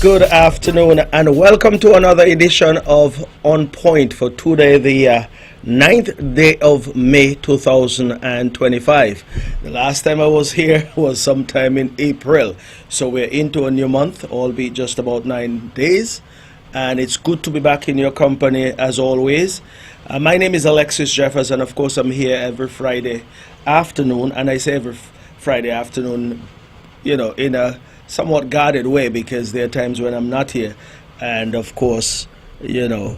Good afternoon and welcome to another edition of On Point for today, the 9th day of May 2025. The last time I was here was sometime in April. So we're into a new month, albeit just about 9 days. And it's good to be back in your company as always. My name is Alexis Jeffers, and of course I'm here every Friday afternoon. And I say every Friday afternoon, in a somewhat guarded way, because there are times when I'm not here, and of course, the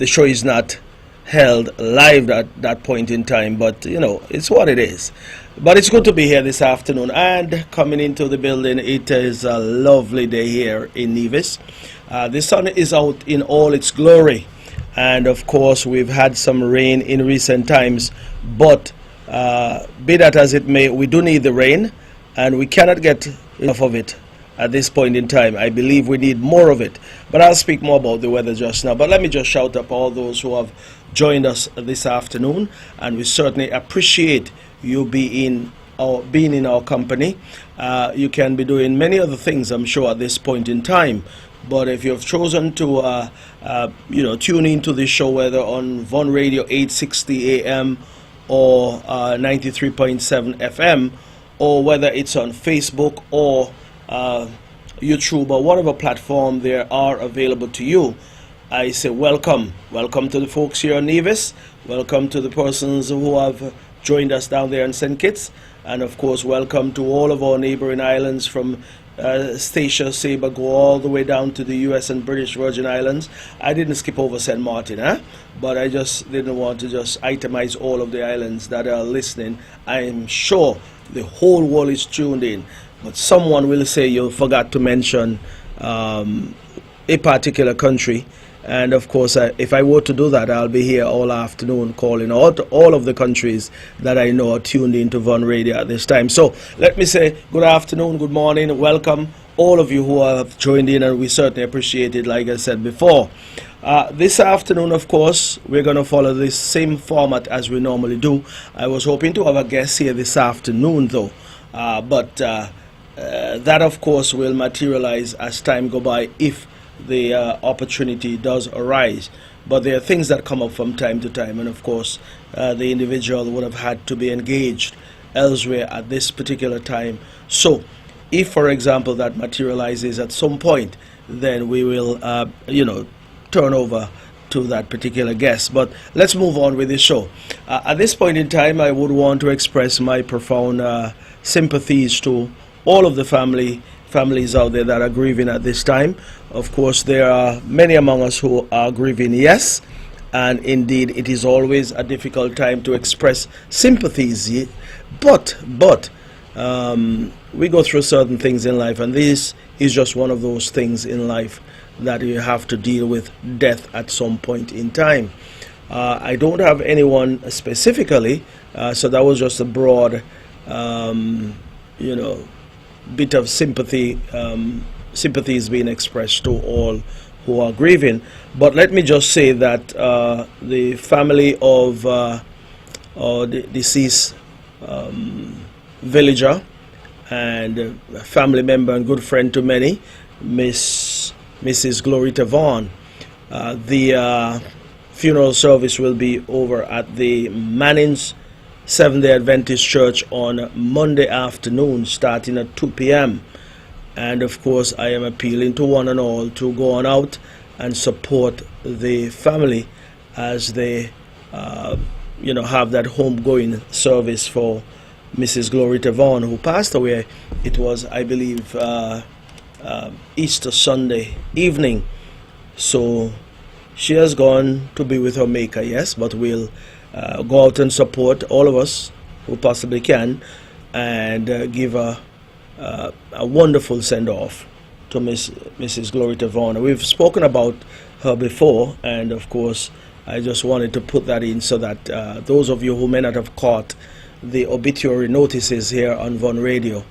show is not held live at that point in time, but it's what it is. But it's good to be here this afternoon and coming into the building. It is a lovely day here in Nevis. The sun is out in all its glory, and of course we've had some rain in recent times, but be that as it may, we do need the rain, and we cannot get enough of it at this point in time. I believe we need more of it, but I'll speak more about the weather just now. But let me just shout up all those who have joined us this afternoon, and we certainly appreciate you being in our company. You can be doing many other things, I'm sure, at this point in time, but if you've chosen to tune into this show, whether on Von Radio 860 AM or 93.7 FM, or whether it's on Facebook or YouTube or whatever platform there are available to you, I say welcome. Welcome to the folks here in Nevis. Welcome to the persons who have joined us down there in St. Kitts. And of course, welcome to all of our neighboring islands from Statia, Saba, go all the way down to the US and British Virgin Islands. I didn't skip over St. Martin, but I just didn't want to just itemize all of the islands that are listening. I am sure the whole world is tuned in, but someone will say you forgot to mention a particular country. And of course, if I were to do that, I'll be here all afternoon calling out all of the countries that I know are tuned into Von Radio at this time. So let me say good afternoon, good morning, welcome all of you who have joined in, and we certainly appreciate it, like I said before. This afternoon, of course, we're going to follow the same format as we normally do. I was hoping to have a guest here this afternoon, though, but that, of course, will materialize as time go by if the opportunity does arise. But there are things that come up from time to time, and of course the individual would have had to be engaged elsewhere at this particular time. So if, for example, that materializes at some point, then we will turn over to that particular guest. But let's move on with the show. At this point in time, I would want to express my profound sympathies to all of the families out there that are grieving at this time. Of course, there are many among us who are grieving, yes, and indeed it is always a difficult time to express sympathies, but we go through certain things in life, and this is just one of those things in life that you have to deal with, death at some point in time. I don't have anyone specifically, so that was just a broad bit of sympathy is being expressed to all who are grieving. But let me just say that the family of the deceased villager and a family member and good friend to many, Mrs. Glorita Vaughn, the funeral service will be over at the Manning's Seventh-day Adventist Church on Monday afternoon, starting at 2 p.m. And of course, I am appealing to one and all to go on out and support the family as they, have that homegoing service for Mrs. Glorita Vaughn, who passed away. It was, I believe, Easter Sunday evening. So she has gone to be with her Maker, yes, but we'll go out and support all of us who possibly can, and give a wonderful send-off to Mrs. Glorita Vaughn. We've spoken about her before, and of course I just wanted to put that in so that those of you who may not have caught the obituary notices here on Von Radio,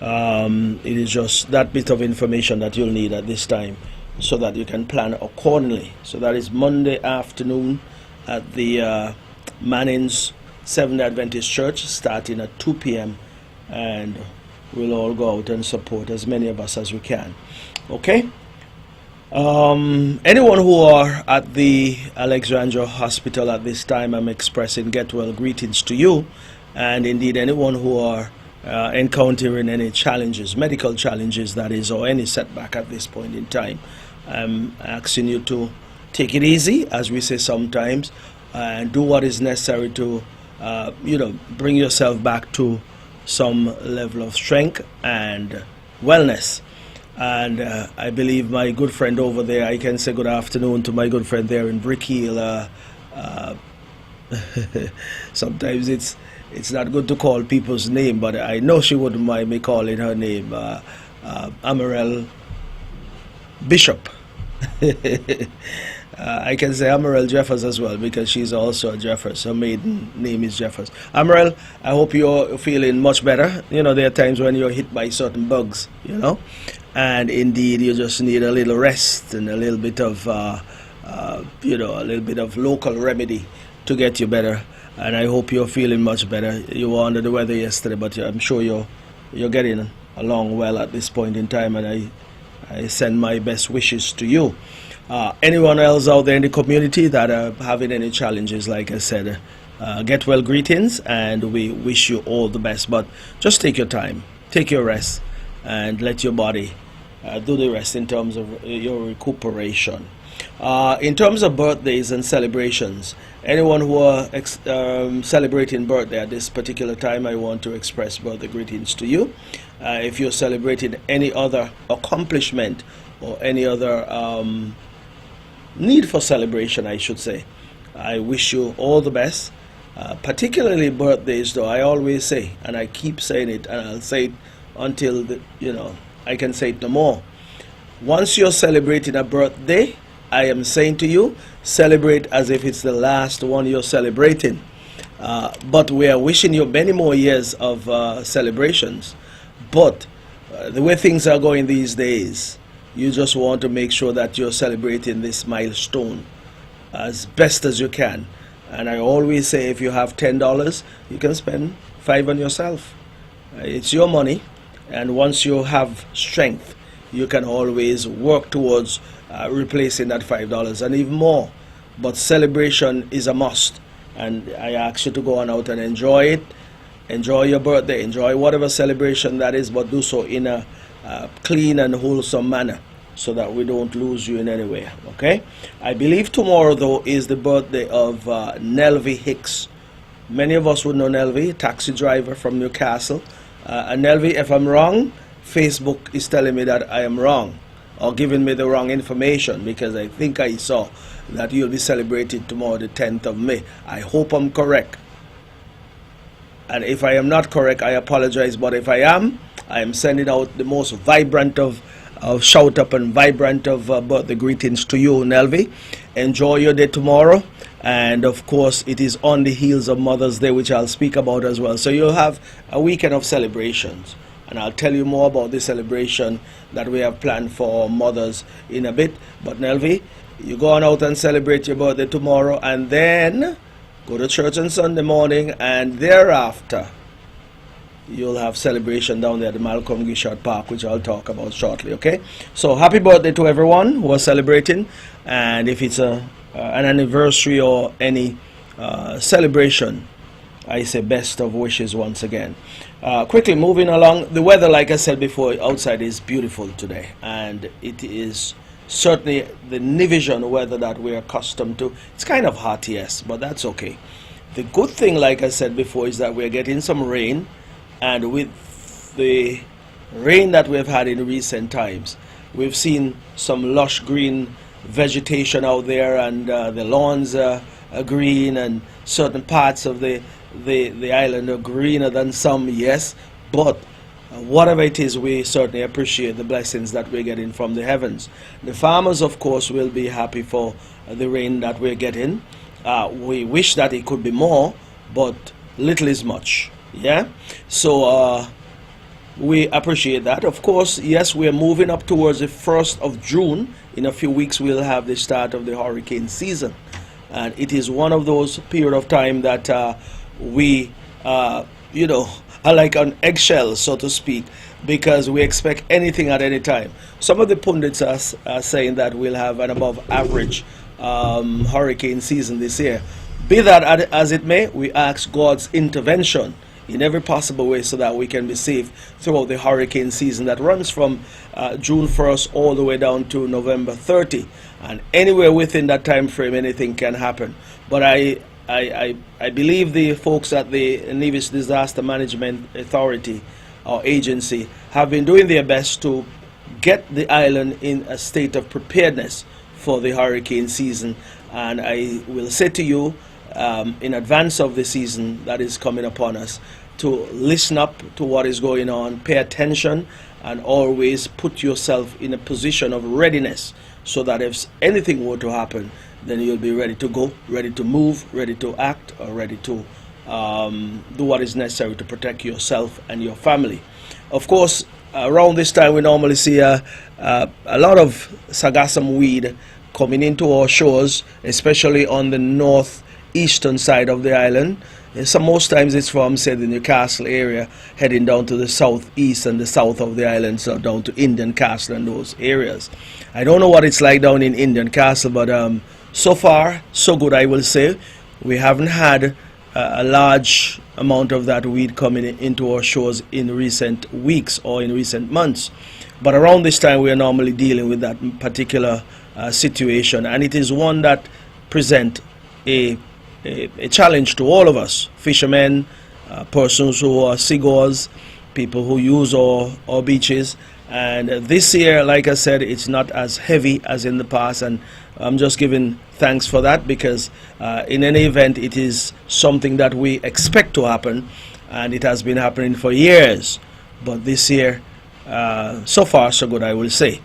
it is just that bit of information that you'll need at this time so that you can plan accordingly. So that is Monday afternoon at the Manning's Seventh-day Adventist Church, starting at 2 p.m. and we'll all go out and support as many of us as we can. Okay. Anyone who are at the Alexandra Hospital at this time, I'm expressing get well greetings to you, and indeed anyone who are encountering any challenges, medical challenges that is, or any setback at this point in time. I'm asking you to take it easy, as we say sometimes, and do what is necessary to, bring yourself back to some level of strength and wellness. And I believe my good friend over there, I can say good afternoon to my good friend there in Brick Hill. Sometimes it's not good to call people's name, but I know she wouldn't mind me calling her name, Amarel Bishop. I can say Amarel Jeffers as well, because she's also a Jeffers. Her maiden name is Jeffers. Amarel, I hope you're feeling much better. You know, there are times when you're hit by certain bugs, and indeed you just need a little rest and a little bit of, a little bit of local remedy to get you better. And I hope you're feeling much better. You were under the weather yesterday, but I'm sure you're getting along well at this point in time, and I send my best wishes to you. Anyone else out there in the community that are having any challenges, like I said, get well greetings, and we wish you all the best. But just take your time, take your rest, and let your body do the rest in terms of your recuperation. In terms of birthdays and celebrations, anyone who are celebrating birthday at this particular time, I want to express birthday greetings to you. If you're celebrating any other accomplishment or any other need for celebration, I should say, I wish you all the best. Particularly birthdays, though, I always say, and I keep saying it, and I'll say it until I can say it no more. Once you're celebrating a birthday, I am saying to you, celebrate as if it's the last one you're celebrating. But we are wishing you many more years of celebrations. But the way things are going these days, you just want to make sure that you're celebrating this milestone as best as you can. And I always say, if you have $10, you can spend $5 on yourself. It's your money, and once you have strength, you can always work towards replacing that $5 and even more. But celebration is a must, and I ask you to go on out and enjoy it. Enjoy your birthday, enjoy whatever celebration that is, but do so in a clean and wholesome manner, so that we don't lose you in any way. Okay? I believe tomorrow, though, is the birthday of Nelvi Hicks. Many of us would know Nelvi, taxi driver from Newcastle. And Nelvi, if I'm wrong, Facebook is telling me that I am wrong, or giving me the wrong information, because I think I saw that you'll be celebrated tomorrow, the 10th of May. I hope I'm correct. And if I am not correct, I apologize. But if I am sending out the most vibrant of shout up and vibrant of birthday greetings to you, Nelvi. Enjoy your day tomorrow. And of course, it is on the heels of Mother's Day, which I'll speak about as well. So you'll have a weekend of celebrations. And I'll tell you more about the celebration that we have planned for mothers in a bit. But Nelvi, you go on out and celebrate your birthday tomorrow, and then go to church on Sunday morning, and thereafter you'll have celebration down there at the Malcolm Gishard Park, which I'll talk about shortly. Okay, so happy birthday to everyone who are celebrating, and if it's an anniversary or any celebration, I say best of wishes once again. Quickly moving along, the weather, like I said before, outside is beautiful today, and it is certainly the Nevision weather that we're accustomed to. It's kind of hot, yes, but that's okay. The good thing, like I said before, is that we're getting some rain, and with the rain that we've had in recent times, we've seen some lush green vegetation out there, and the lawns are green, and certain parts of the island are greener than some, yes, but whatever it is, we certainly appreciate the blessings that we're getting from the heavens. The farmers, of course, will be happy for the rain that we're getting. We wish that it could be more, but little is much. Yeah? So we appreciate that. Of course, yes, we're moving up towards the 1st of June. In a few weeks, we'll have the start of the hurricane season. And it is one of those period of time that we, are like on eggshells, so to speak, because we expect anything at any time. Some of the pundits are saying that we'll have an above average hurricane season this year. Be that as it may, we ask God's intervention in every possible way so that we can be safe throughout the hurricane season that runs from June 1st all the way down to November 30. And anywhere within that time frame, anything can happen. But I believe the folks at the Nevis Disaster Management Authority or agency have been doing their best to get the island in a state of preparedness for the hurricane season. And I will say to you, in advance of the season that is coming upon us, to listen up to what is going on, pay attention, and always put yourself in a position of readiness so that if anything were to happen, then you'll be ready to go, ready to move, ready to act, or ready to do what is necessary to protect yourself and your family. Of course, around this time we normally see a lot of sargassum weed coming into our shores, especially on the northeastern side of the island. So most times it's from, say, the Newcastle area, heading down to the southeast and the south of the island, so down to Indian Castle and those areas. I don't know what it's like down in Indian Castle, but so far, so good, I will say. We haven't had a large amount of that weed coming into our shores in recent weeks or in recent months. But around this time, we are normally dealing with that particular situation, and it is one that presents a challenge to all of us, fishermen, persons who are seagoers, people who use our beaches. And this year, like I said, it's not as heavy as in the past, and I'm just giving thanks for that, because in any event, it is something that we expect to happen, and it has been happening for years. But this year, so far so good, I will say.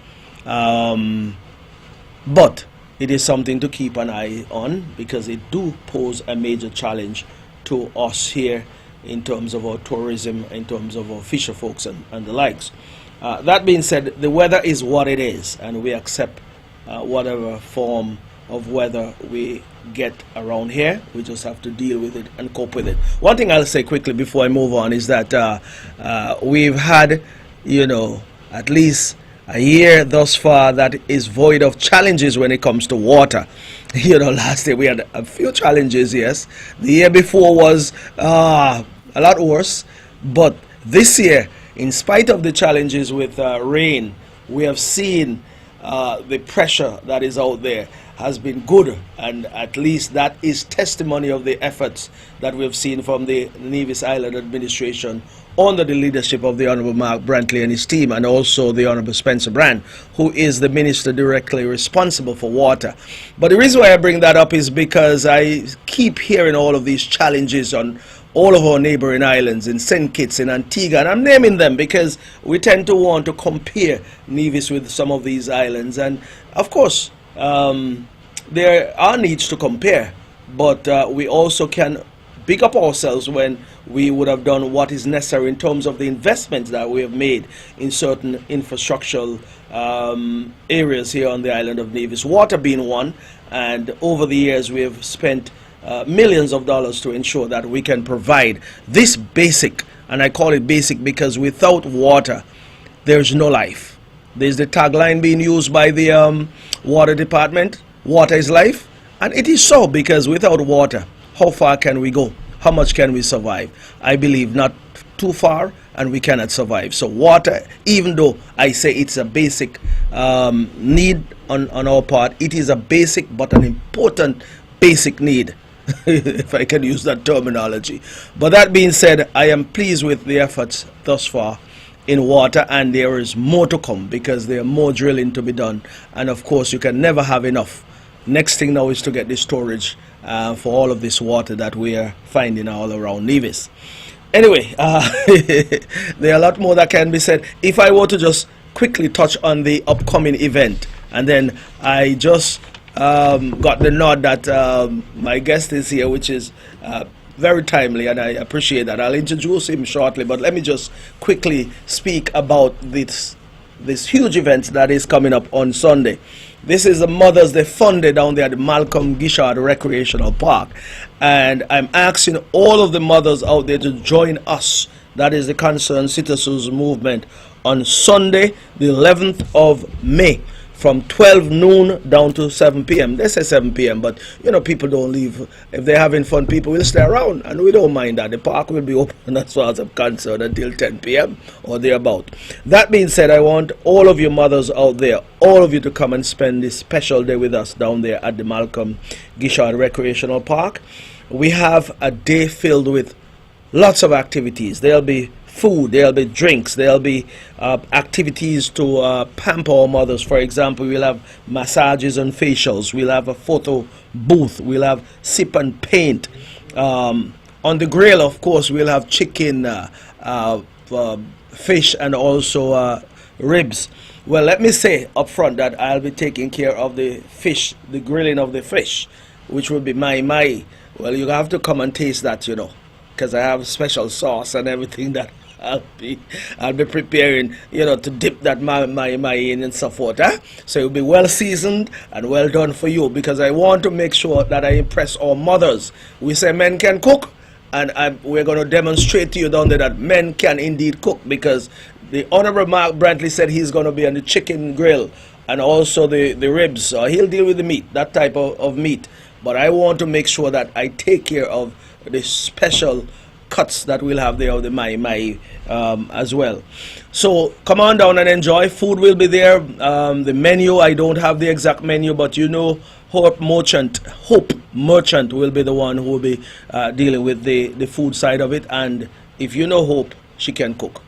But it is something to keep an eye on, because it do pose a major challenge to us here in terms of our tourism, in terms of our fisher folks and the likes. That being said, the weather is what it is, and we accept whatever form of weather we get around here. We just have to deal with it and cope with it. One thing I'll say quickly before I move on is that we've had, at least a year thus far that is void of challenges when it comes to water. Last year we had a few challenges, yes. The year before was a lot worse. But this year, in spite of the challenges with rain, we have seen the pressure that is out there has been good, and at least that is testimony of the efforts that we have seen from the Nevis Island administration under the leadership of the Honourable Mark Brantley and his team, and also the Honourable Spencer Brand, who is the minister directly responsible for water. But the reason why I bring that up is because I keep hearing all of these challenges on all of our neighboring islands, in St. Kitts, in Antigua, and I'm naming them because we tend to want to compare Nevis with some of these islands. And of course, there are needs to compare, but we also can big up ourselves when we would have done what is necessary in terms of the investments that we have made in certain infrastructural areas here on the island of Nevis, water being one. And over the years we have spent millions of dollars to ensure that we can provide this basic, and I call it basic because without water there's no life. There's the tagline being used by the water department, water is life, and it is so, because without water, how far can we go? How much can we survive? I believe not too far, and we cannot survive. So water, even though I say it's a basic need on our part, it is a basic but an important basic need, if I can use that terminology. But that being said, I am pleased with the efforts thus far in water, and there is more to come, because there are more drilling to be done, and of course you can never have enough. Next thing now is to get the storage for all of this water that we are finding all around Nevis. Anyway, there are a lot more that can be said. If I were to just quickly touch on the upcoming event, and then I just got the nod that my guest is here, which is very timely, and I appreciate that. I'll introduce him shortly, but let me just quickly speak about this huge event that is coming up on Sunday. This is the Mother's Day Fun Day down there at the Malcolm Gishard Recreational Park. And I'm asking all of the mothers out there to join us. That is the Concerned Citizens Movement on Sunday, the 11th of May, from 12 noon down to 7 p.m. They say 7 p.m., but you know, people don't leave. If they're having fun, people will stay around, and we don't mind that. The park will be open as far as I'm concerned until 10 p.m. or thereabout. That being said, I want all of you mothers out there, all of you to come and spend this special day with us down there at the Malcolm Gishard Recreational Park. We have a day filled with lots of activities. There'll be food, there'll be drinks, there'll be activities to pamper our mothers. For example, we'll have massages and facials, we'll have a photo booth, we'll have sip and paint. On the grill, of course, we'll have chicken, fish, and also ribs. Well, let me say up front that I'll be taking care of the fish, the grilling of the fish, which will be my. Well, you have to come and taste that, you know, because I have special sauce and everything that I'll be preparing, you know, to dip that my in and so forth. So it'll be well seasoned and well done for you, because I want to make sure that I impress our mothers. We say men can cook, and we're going to demonstrate to you down there that men can indeed cook, because the Honorable Mark Brantley said he's going to be on the chicken grill and also the ribs. He'll deal with the meat, that type of meat. But I want to make sure that I take care of the special cuts that we'll have there of the my as well. So come on down and enjoy. Food will be there. The menu, I don't have the exact menu, but you know, Hope Merchant will be the one who will be dealing with the food side of it. And if you know Hope, she can cook.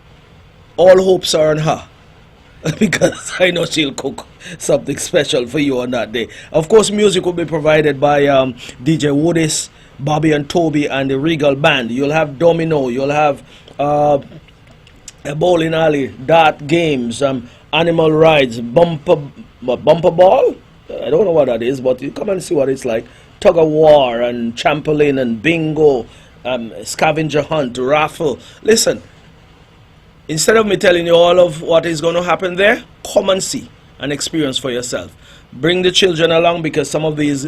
All hopes are on her, because I know she'll cook something special for you on that day. Of course, music will be provided by DJ Woodis, Bobby and Toby, and the Regal Band. You'll have domino, you'll have a bowling alley, dart games, animal rides, bumper ball. I don't know what that is, but you come and see what it's like. Tug of war and trampoline and bingo, scavenger hunt, raffle. Listen, instead of me telling you all of what is going to happen there, come and see and experience for yourself. Bring the children along, because some of these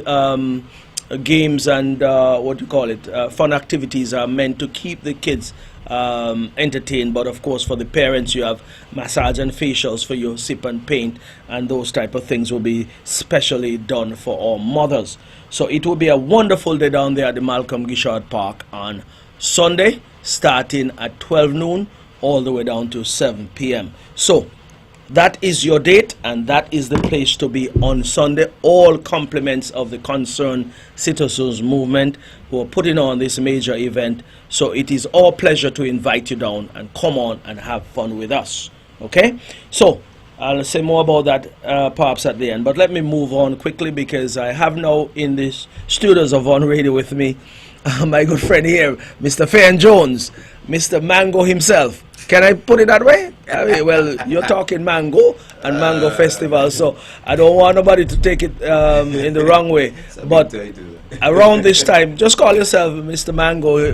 games and fun activities are meant to keep the kids entertained. But of course, for the parents, you have massage and facials for your sip and paint, and those type of things will be specially done for our mothers. So it will be a wonderful day down there at the Malcolm Gishard Park on Sunday, starting at 12 noon all the way down to 7 p.m. So that is your date, and that is the place to be on Sunday. All compliments of the Concerned Citizens Movement who are putting on this major event. So it is our pleasure to invite you down and come on and have fun with us. Okay? So I'll say more about that perhaps at the end. But let me move on quickly, because I have now in the studios of On Radio with me my good friend here, Mr. Fayan Jones, Mr. Mango himself. Can I put it that way? I mean, well, you're talking Mango and Mango Festival, so I don't want nobody to take it in the wrong way. But around this time, just call yourself Mr. Mango.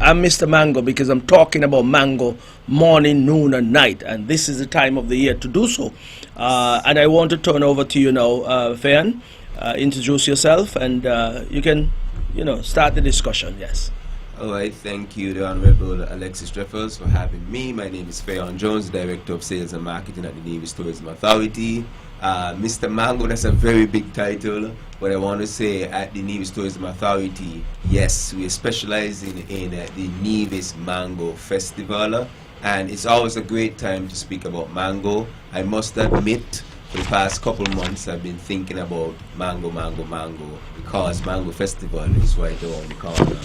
I'm Mr. Mango because I'm talking about mango morning, noon, and night, and this is the time of the year to do so. And I want to turn over to you now, Fayan. Introduce yourself, and you can, start the discussion. Yes. All right, thank you, the Honorable Alexis Jeffers, for having me. My name is Fayan Jones, Director of Sales and Marketing at the Nevis Tourism Authority. Mr. Mango, that's a very big title, but I want to say at the Nevis Tourism Authority, yes, we are specializing in the Nevis Mango Festival, and it's always a great time to speak about mango. I must admit, for the past couple months, I've been thinking about mango, because Mango Festival is right around the corner.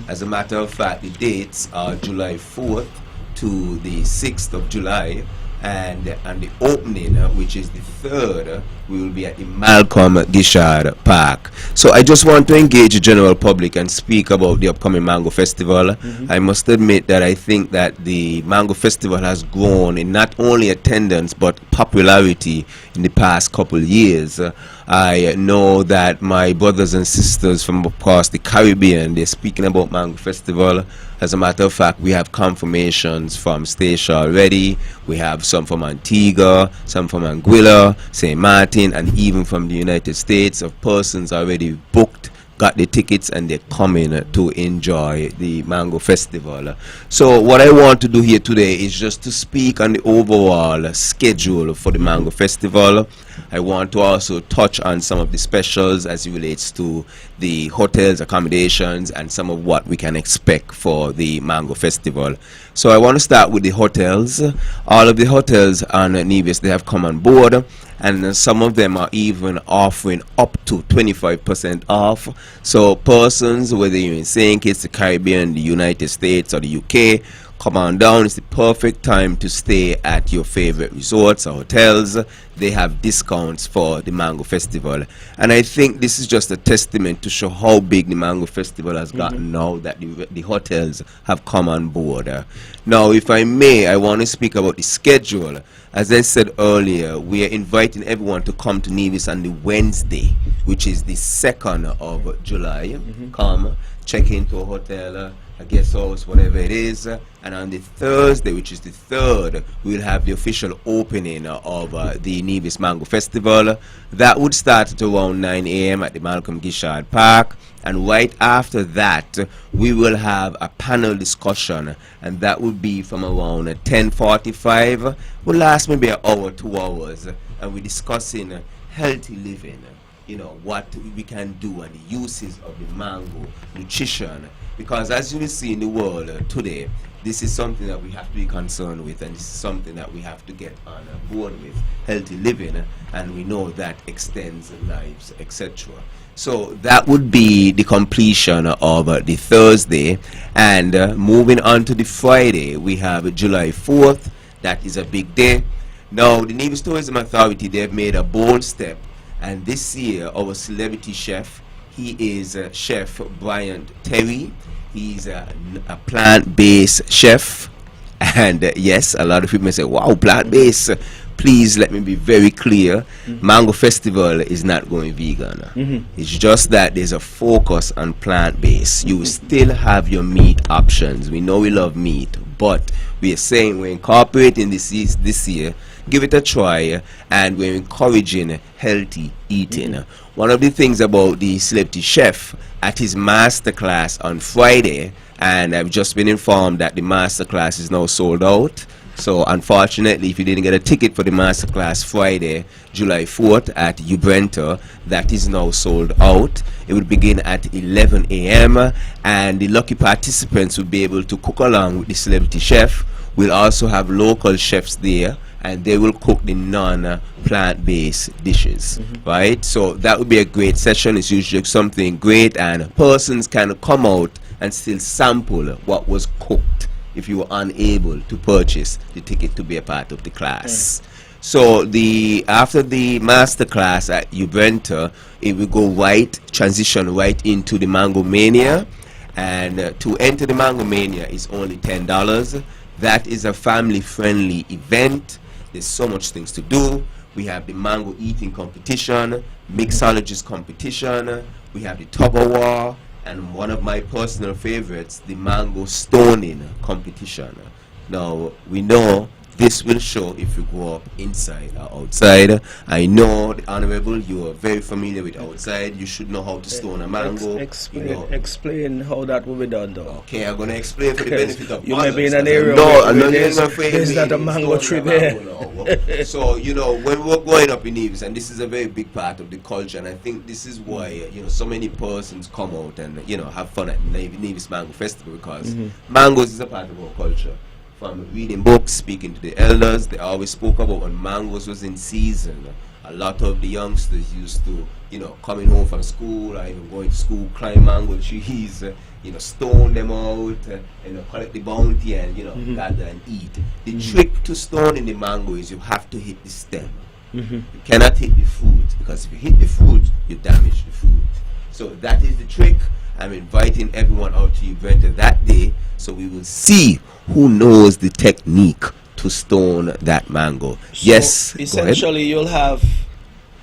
As a matter of fact, the dates are July 4th to the 6th of July, and the opening, which is the 3rd, we will be at the Malcolm Gishard Park. So I just want to engage the general public and speak about the upcoming Mango Festival. I must admit that I think that the Mango Festival has grown in not only attendance but popularity in the past couple years. I know that my brothers and sisters from across the Caribbean, they're speaking about Mango Festival. As a matter of fact, we have confirmations from Statia already. We have some from Antigua, some from Anguilla, St. Martin, and even from the United States of persons already booked, got the tickets, and they're coming to enjoy the Mango Festival. So what I want to do here today is just to speak on the overall schedule for the Mango Festival. I want to also touch on some of the specials as it relates to the hotels, accommodations, and some of what we can expect for the Mango Festival. So I want to start with the hotels. All of the hotels on Nevis, they have come on board, and some of them are even offering up to 25% off. So persons, whether you're in St. Kitts, the Caribbean, the United States, or the UK, come on down. It's the perfect time to stay at your favorite resorts or hotels. They have discounts for the Mango Festival, and I think this is just a testament to show how big the Mango Festival has gotten now that the hotels have come on board. Now, if I may, I want to speak about the schedule. As I said earlier, we are inviting everyone to come to Nevis on the Wednesday, which is the 2nd of July. Come, check into a hotel, a guest house, whatever it is, and on the Thursday, which is the 3rd, we'll have the official opening of the Nevis Mango Festival. That would start at around 9 a.m. at the Malcolm Gishard Park, and right after that we will have a panel discussion, and that would be from around 10:45. Will last maybe an hour, 2 hours, and we're discussing healthy living, you know, what we can do and the uses of the mango, nutrition, because as you will see in the world today, this is something that we have to be concerned with, and this is something that we have to get on board with, healthy living, and we know that extends lives, etc. So that would be the completion of the Thursday, and moving on to the Friday, we have July 4th. That is a big day. Now, the Nevis Tourism Authority, they've made a bold step, and this year our celebrity chef, he is Chef Bryant Terry. He's a plant-based chef, and yes, a lot of people may say, wow, plant-based. Please let me be very clear. Mango Festival is not going vegan. It's just that there's a focus on plant-based. You will still have your meat options. We know we love meat, but we are saying we're incorporating this year. Give it a try, and we're encouraging healthy eating. One of the things about the celebrity chef at his masterclass on Friday, and I've just been informed that the masterclass is now sold out. So unfortunately, if you didn't get a ticket for the masterclass Friday, July 4th at Ubrenta, that is now sold out. It will begin at 11 a.m. and the lucky participants will be able to cook along with the celebrity chef. We'll also have local chefs there, and they will cook the non-plant-based dishes, right? So that would be a great session. It's usually something great, and persons can come out and still sample what was cooked if you were unable to purchase the ticket to be a part of the class. So after the master class at Ubrenta, it will go transition right into the Mango Mania, and to enter the Mango Mania is only $10. That is a family-friendly event. There's so much things to do. We have the mango eating competition, mixologist competition, we have the tug of war, and one of my personal favorites, the mango stoning competition. Now, we know this will show if you go up inside or outside. I know, the Honorable, you are very familiar with outside. You should know how to stone a mango. Explain how that will be done, though. Okay, I'm going to explain for the benefit of you others. may be in an area where there's not a mango tree there. So, you know, when we're growing up in Nevis, and this is a very big part of the culture, and I think this is why, you know, so many persons come out and, you know, have fun at Nevis Mango Festival, because mangoes is a part of our culture. From reading books, speaking to the elders, they always spoke about when mangoes was in season. A lot of the youngsters used to, you know, coming home from school or even going to school, climb mango trees, you know, stone them out, you know, collect the bounty and, you know, gather and eat. The trick to stoning the mango is you have to hit the stem. You cannot hit the fruit, because if you hit the fruit, you damage the fruit. So that is the trick. I'm inviting everyone out to Ubrenta that day, so we will see who knows the technique to stone that mango. So yes, essentially you'll have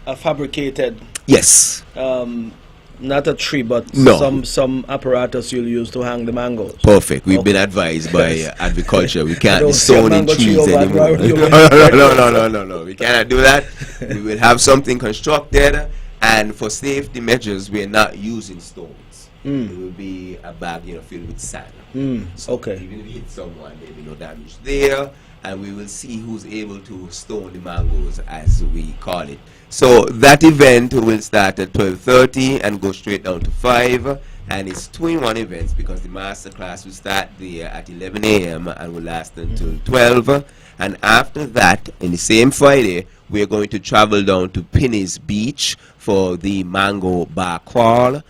a fabricated Yes. Not a tree, but No. some apparatus you'll use to hang the mangoes. Perfect. We've been Okay. advised by agriculture. We I can't be don't see a stoning mango tree trees over at anymore. Royal No, Union right no, now. no, no, no, no. We cannot do that. We will have something constructed, and for safety measures, we are not using stones. It will be a bag, filled with sand. So Okay. even if we hit someone, there will be no damage there, and we will see who's able to stone the mangoes, as we call it. So that event will start at 12:30 and go straight down to 5. And it's 2-in-1 events because the master class will start there at 11 a.m. and will last until 12. And after that, in the same Friday, we are going to travel down to Pinny's Beach for the Mango Bar Crawl, or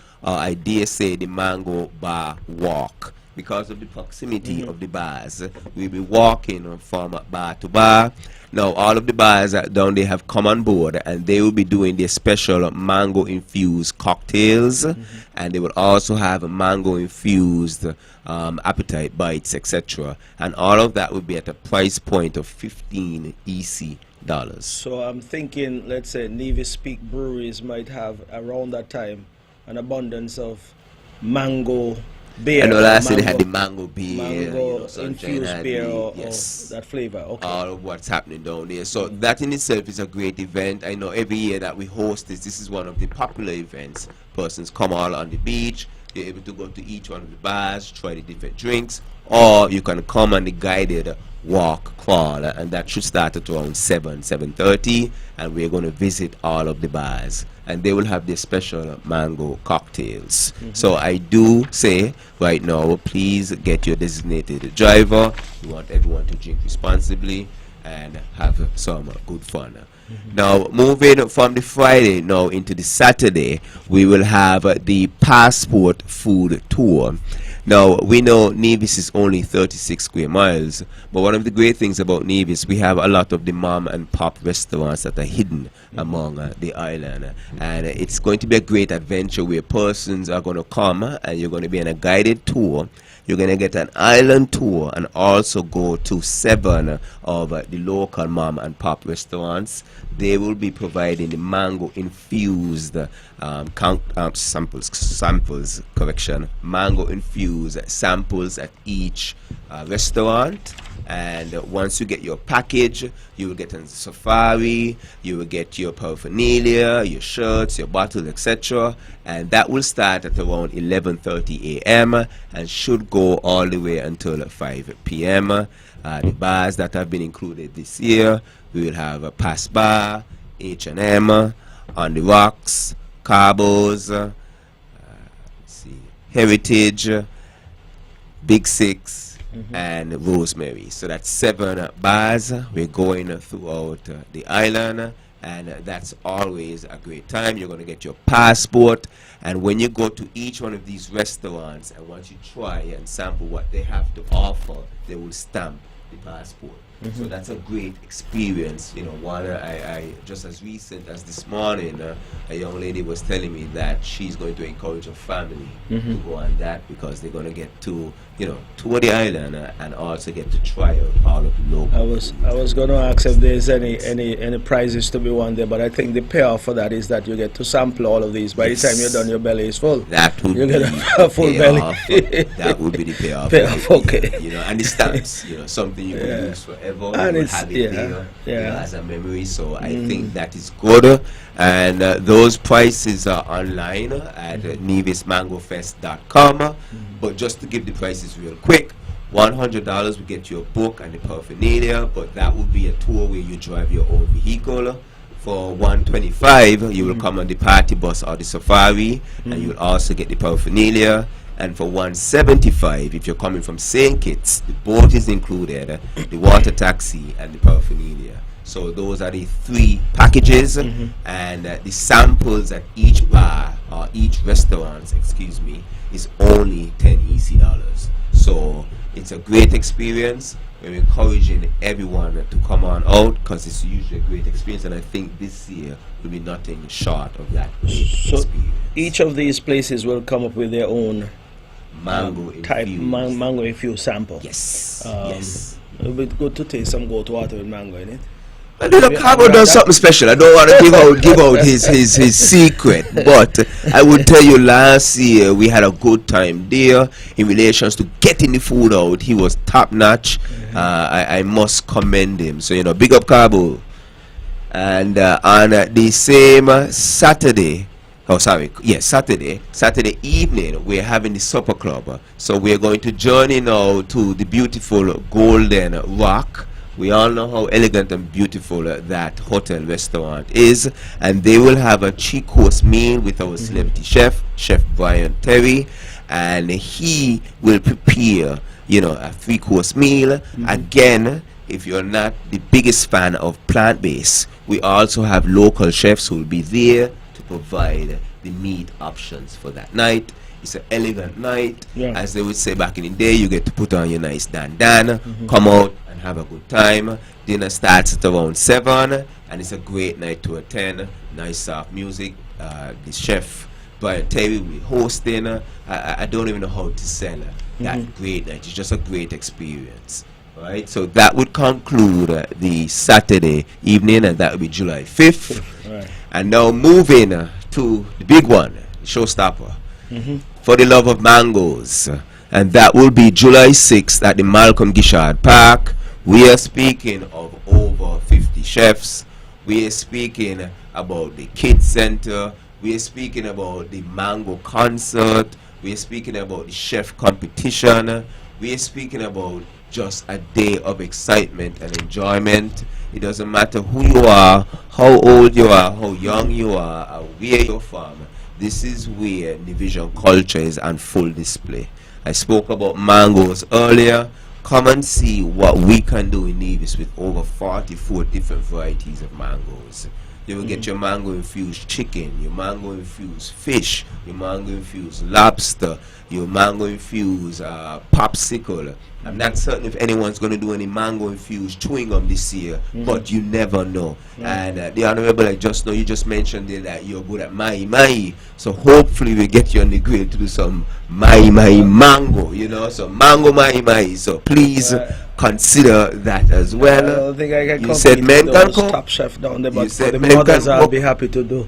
I dare say the Mango Bar Walk. Because of the proximity of the bars, we'll be walking from bar to bar. Now, all of the bars down there have come on board, and they will be doing their special mango-infused cocktails, and they will also have mango-infused appetite bites, etc. And all of that will be at a price point of 15 EC dollars. So I'm thinking, let's say Nevis Peak breweries might have around that time an abundance of mango beer. I know or last year they had the mango beer, mango Sunshine infused had beer the- or yes. that flavor. Okay. All of what's happening down there. So that in itself is a great event. I know every year that we host this is one of the popular events. Persons come all on the beach. You're able to go to each one of the bars, try the different drinks, or you can come on the guided walk crawl, and that should start at around 7:30, and we're going to visit all of the bars, and they will have their special mango cocktails. So I do say right now, please get your designated driver. We want everyone to drink responsibly and have some good fun. Now, moving from the Friday now into the Saturday, we will have the Passport Food Tour. Now, we know Nevis is only 36 square miles, but one of the great things about Nevis, we have a lot of the mom and pop restaurants that are hidden among the island. And it's going to be a great adventure where persons are going to come and you're going to be on a guided tour. You're going to get an island tour and also go to 7 of the local mom and pop restaurants. They will be providing the mango infused mango infused samples at each restaurant. And once you get your package, you will get a safari, you will get your paraphernalia, your shirts, your bottles, etc. And that will start at around 11:30 a.m. and should go all the way until 5 p.m. The bars that have been included this year, we will have a Pass Bar, H&M, On the Rocks, Carbos, let's see, Heritage, Big Six, and Rosemary. So that's 7 bars. We're going throughout the island, and that's always a great time. You're going to get your passport, and when you go to each one of these restaurants, and once you try and sample what they have to offer, they will stamp the passport. So that's a great experience. One I just as recent as this morning, a young lady was telling me that she's going to encourage her family to go on that because they're going to get to tour the island and also get to try out all of the local. I was going to ask if there's any prizes to be won there, but I think the payoff for that is that you get to sample all of these. By the time you're done, your belly is full. That would You be get a full belly. That would be the payoff. Payoff, okay. And the stamps, something you can use forever. And You will it's- have it yeah, there, as a memory. So I think that is good. And those prices are online at nevismangofest.com. But just to give the prices real quick, $100 will get you a book and the paraphernalia, but that will be a tour where you drive your own vehicle. For $125, you will come on the party bus or the safari, and you'll also get the paraphernalia. And for $175, if you're coming from St. Kitts, the boat is included, the water taxi, and the paraphernalia. So those are the 3 packages, and the samples at each bar or each restaurant, is only 10 EC dollars. So it's a great experience. We're encouraging everyone to come on out because it's usually a great experience, and I think this year will be nothing short of that great So experience. each of these places will come up with their own Mango type infused. mango infused sample. Yes. Um, Yes. It would be good to taste some goat water with mango in it. Well, you know, Cabo does something special. I don't want to give out his secret, but I would tell you, last year we had a good time there in relations to getting the food out. He was top notch. I must commend him. So, you know, big up Cabo. And on the same Saturday, Saturday evening, we're having the supper club. So we're going to journey now to the beautiful Golden Rock. We all know how elegant and beautiful that hotel restaurant is, and they will have a 3-course meal with our celebrity chef, Chef Brian Terry, and he will prepare, you know, a 3-course meal. Again, if you're not the biggest fan of plant-based, we also have local chefs who will be there to provide the meat options for that night. It's an elegant night, as they would say back in the day. You get to put on your nice dandana, come out and have a good time. Dinner starts at around 7, and it's a great night to attend. Nice soft music. The chef Brian Terry will be hosting. I don't even know how to sell that great night. It's just a great experience. Right, so that would conclude the Saturday evening, and that would be July 5th. And now moving to the big one, the showstopper, For the Love of Mangoes, and that will be July 6th at the Malcolm Gishard Park. We are speaking of over 50 chefs. We are speaking about the Kids Center. We are speaking about the Mango Concert. We are speaking about the chef competition. We are speaking about just a day of excitement and enjoyment. It doesn't matter who you are, how old you are, how young you are, or where you're from. This is where Division culture is on full display. I spoke about mangoes earlier. Come and see what we can do in Nevis with over 44 different varieties of mangoes. You will get your mango infused chicken, your mango infused fish, your mango infused lobster, your mango infused popsicle. I'm not certain if anyone's going to do any mango infused chewing gum this year, but you never know. And the Honorable, I just know you just mentioned there that you're good at mai. So hopefully we get you on the grill to do some mai mango, you know, so mango mai. So please consider that as well. I don't think I can you said men can come. Top chef down there, but for the mothers I'll be happy to do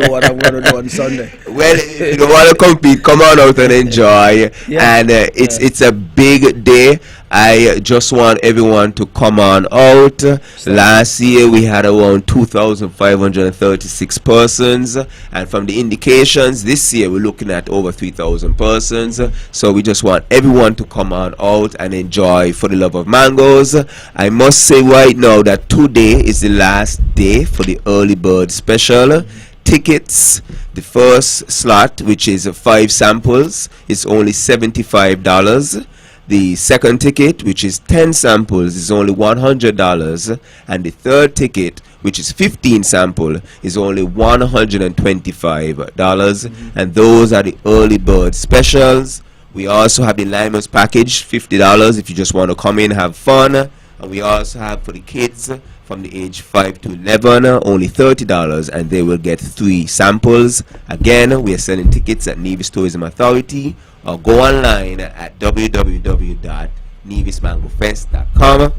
what I'm going to do on Sunday. Well, if you don't want to compete, come on out and enjoy. And it's a big day. I just want everyone to come on out. Last year we had around 2,536 persons, and from the indications this year we're looking at over 3,000 persons. So we just want everyone to come on out and enjoy For the Love of Mangoes. I must say right now that today is the last day for the early bird special. Tickets, the first slot, which is 5 samples, is only $75. The second ticket, which is 10 samples, is only $100, and the third ticket, which is 15 sample, is only $125. And those are the early bird specials. We also have the Limers package, $50 if you just want to come in, have fun. And we also have for the kids from the age 5 to 11, only $30, and they will get 3 samples. Again, we are selling tickets at Nevis Tourism Authority, or go online at www.nevismangofest.com.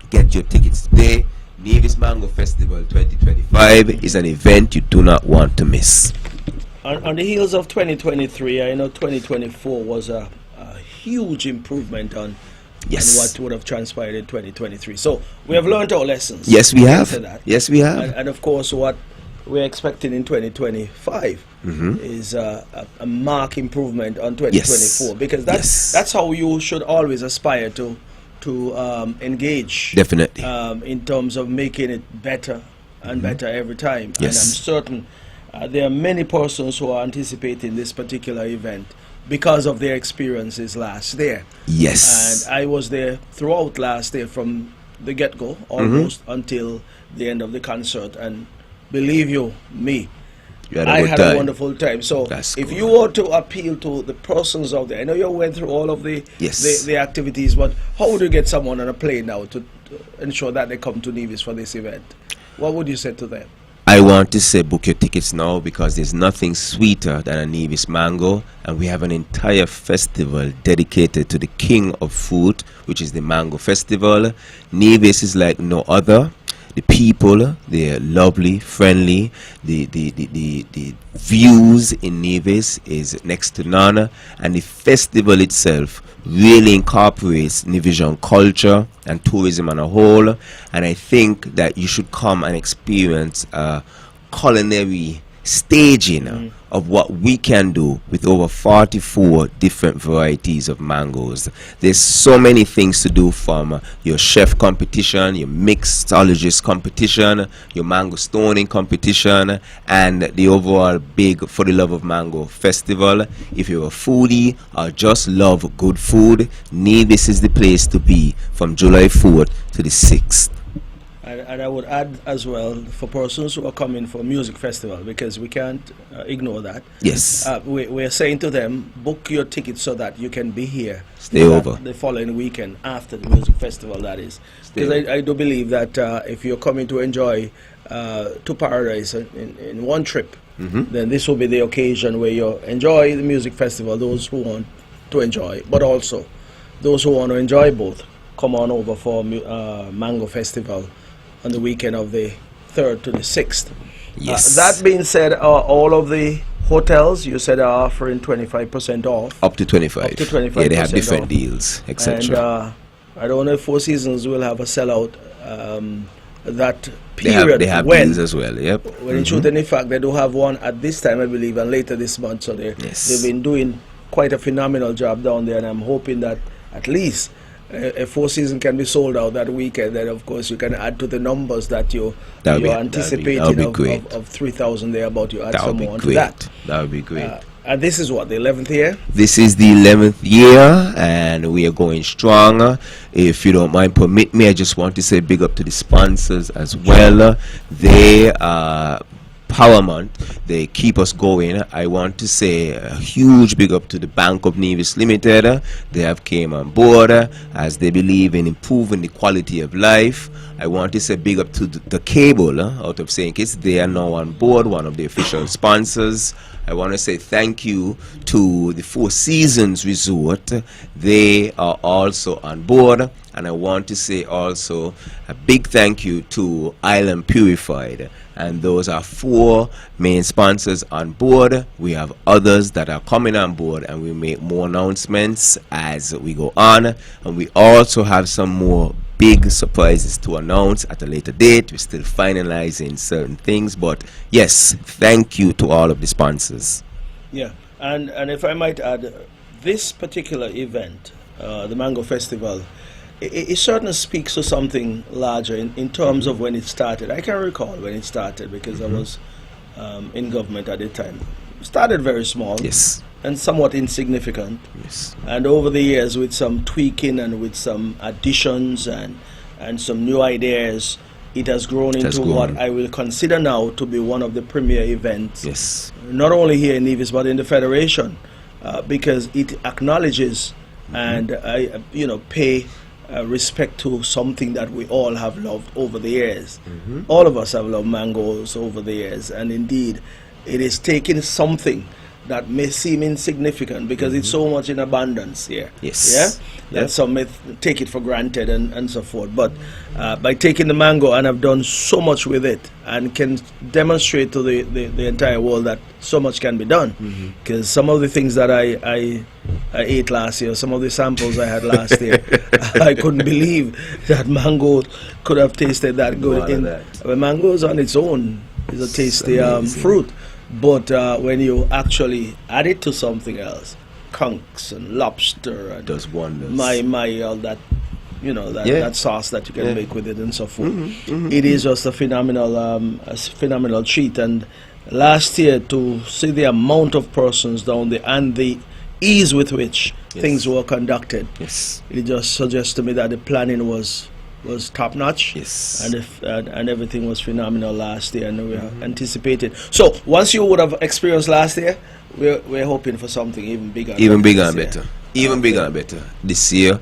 Get your tickets today. Nevis Mango Festival 2025 is an event you do not want to miss. On the heels of 2023, I know 2024 was a huge improvement on what would have transpired in 2023. So we have learned our lessons. Yes, we have. Yes, we have. And of course, what we're expecting in 2025 is a marked improvement on 2024, because that's how you should always aspire to engage. Definitely. In terms of making it better and better every time. Yes. And I'm certain there are many persons who are anticipating this particular event because of their experiences last year. Yes. And I was there throughout last year from the get-go, almost until the end of the concert. And believe you me, I had a wonderful time. So if you were to appeal to the persons out there, I know you went through all of the activities, but how would you get someone on a plane now to ensure that they come to Nevis for this event? What would you say to them? I want to say book your tickets now, because there's nothing sweeter than a Nevis mango, and we have an entire festival dedicated to the king of food, which is the Mango Festival. Nevis is like no other. The people, they're lovely, friendly. The views in Nevis is next to none, and the festival itself really incorporates Nevisian culture and tourism on a whole. And I think that you should come and experience culinary staging of what we can do with over 44 different varieties of mangoes. There's so many things to do, from your chef competition, your mixologist competition, your mango stoning competition, and the overall big For the Love of Mango festival. If you're a foodie or just love good food, Nevis is the place to be from July 4th to the 6th. And I would add as well, for persons who are coming for a music festival, because we can't ignore that. Yes. We're saying to them, book your tickets so that you can be here. Stay over. The following weekend after the music festival, that is. Because I do believe that if you're coming to enjoy to Paradise in one trip, then this will be the occasion where you enjoy the music festival, those who want to enjoy, but also those who want to enjoy both, come on over for Mango Festival on the weekend of the 3rd to the 6th. Yes. That being said, all of the hotels, you said, are offering 25% off. Up to 25. Up to 25%. Yeah, they have different off. Deals, etc. And I don't know if Four Seasons will have a sellout that period. They have when, deals as well, yep. When in truth and in fact, they do have one at this time, I believe, and later this month. So they've been doing quite a phenomenal job down there, and I'm hoping that at least a Four Seasons can be sold out that weekend. Then of course you can add to the numbers that you're anticipating of 3,000 there, about you add some more to that. That would be great. And this is what, the 11th year? This is the 11th year, and we are going strong. If you don't mind, permit me, I just want to say big up to the sponsors as well. They are paramount. They keep us going. I want to say a huge big up to the Bank of Nevis Limited. They have came on board as they believe in improving the quality of life. I want to say big up to the cable out of St. Kitts. They are now on board, one of the official sponsors. I want to say thank you to the Four Seasons Resort. They are also on board. And I want to say also a big thank you to Island Purified. And those are 4 main sponsors on board. We have others that are coming on board, and we make more announcements as we go on. And we also have some more big surprises to announce at a later date. We're still finalizing certain things, but yes, thank you to all of the sponsors. Yeah, and if I might add, this particular event, the Mango Festival, it certainly speaks to something larger in terms of when it started. I can recall when it started because I was in government at the time. It started very small. Yes. And somewhat insignificant. Yes. And over the years, with some tweaking and with some additions and some new ideas, it has grown into what I will consider now to be one of the premier events. Yes. Not only here in Nevis, but in the Federation, because it acknowledges and pay respect to something that we all have loved over the years. All of us have loved mangoes over the years, and indeed, it is taking something that may seem insignificant because it's so much in abundance here. Yes. Yeah? That some may take it for granted and so forth. But by taking the mango, and I've done so much with it and can demonstrate to the entire world that so much can be done. Because some of the things that I ate last year, some of the samples I had last year, I couldn't believe that mango could have tasted that good. Mangoes on its own is a tasty fruit. But when you actually add it to something else, conchs and lobster, and does wonders. All that, that sauce that you can make with it and so forth. It is just a phenomenal treat. And last year, to see the amount of persons down there and the ease with which things were conducted, it just suggests to me that the planning was top notch, and everything was phenomenal last year, and we are anticipating. So once you would have experienced last year, we're hoping for something even bigger, and better. Even bigger and better. This year,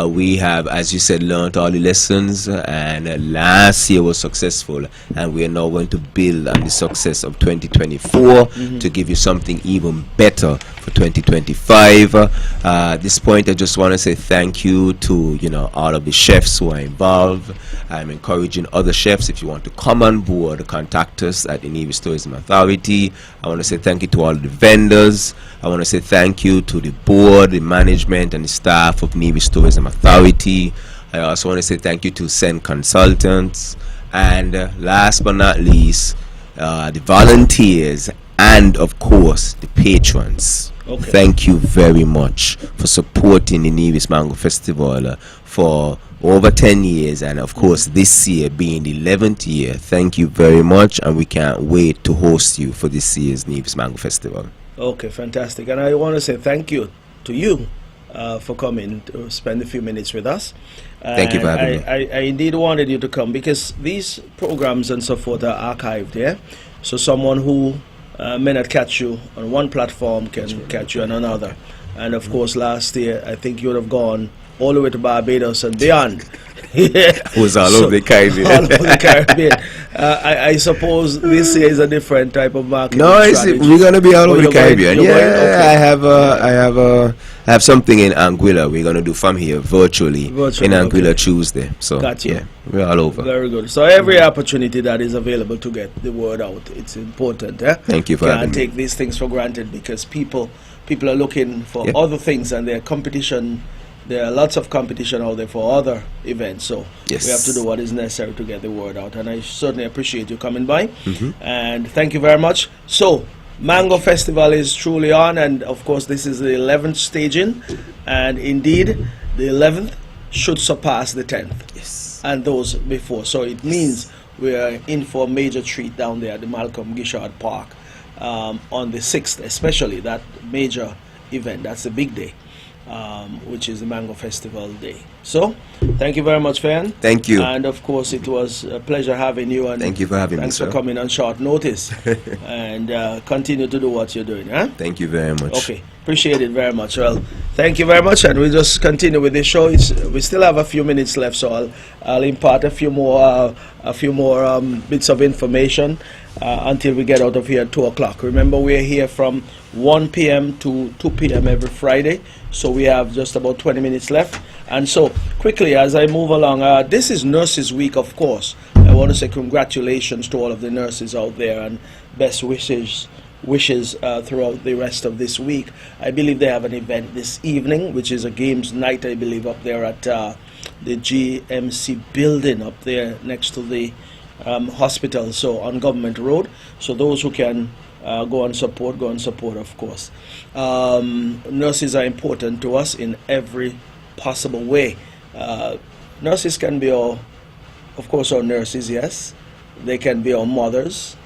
we have, as you said, learned all the lessons, and last year was successful, and we are now going to build on the success of 2024 to give you something even better for 2025. At this point, I just want to say thank you to all of the chefs who are involved. I'm encouraging other chefs, if you want to come on board, contact us at the Nevis Tourism Authority. I want to say thank you to all the vendors. I want to say thank you to the board, the management, and the staff of Nevis Tourism Authority. I also want to say thank you to Sen Consultants, and last but not least, the volunteers, and of course the patrons. Okay. Thank you very much for supporting the Nevis Mango Festival for over 10 years, and of course this year being the 11th year. Thank you very much, and we can't wait to host you for this year's Nevis Mango Festival. Okay, fantastic. And I want to say thank you to you for coming to spend a few minutes with us. Thank you for having me. I indeed wanted you to come because these programs and so forth are archived, yeah? So someone who may not catch you on one platform can catch you on another. And of course, last year, I think you would have gone all the way to Barbados and beyond. It was all over the Caribbean. All over the Caribbean. I suppose this year is a different type of marketing strategy. We're going to be all over the Caribbean. Going, okay. I have something in Anguilla. We're going to do from here virtually in Anguilla Tuesday. So yeah, we're all over. Very good. So every opportunity that is available to get the word out, it's important. Eh? Thank you for having me. Can't take these things for granted because people are looking for other things, and their competition. There are lots of competition out there for other events, so we have to do what is necessary to get the word out. And I certainly appreciate you coming by, and thank you very much. So, Mango Festival is truly on, and of course this is the 11th staging, and indeed the 11th should surpass the 10th and those before. So it means we are in for a major treat down there at the Malcolm Gishard Park on the 6th, especially that major event. That's the big day. Which is the Mango Festival Day. So, thank you very much, Fan. Thank you. And of course, it was a pleasure having you. And thank you for having me, thanks for coming on short notice. And continue to do what you're doing. Huh? Thank you very much. Okay, appreciate it very much. Well, thank you very much, and we'll just continue with the show. We still have a few minutes left, so I'll impart a few more bits of information until we get out of here at 2 o'clock. Remember, we're here from 1 p.m. to 2 p.m. every Friday, so we have just about 20 minutes left. And so, quickly, as I move along, this is Nurses Week, of course. I want to say congratulations to all of the nurses out there, and best wishes throughout the rest of this week. I believe they have an event this evening, which is a games night, I believe, up there at the GMC building up there next to the hospital, so on Government Road. So those who can go and support, of course. Nurses are important to us in every possible way. Nurses can be our nurses, yes. They can be our mothers.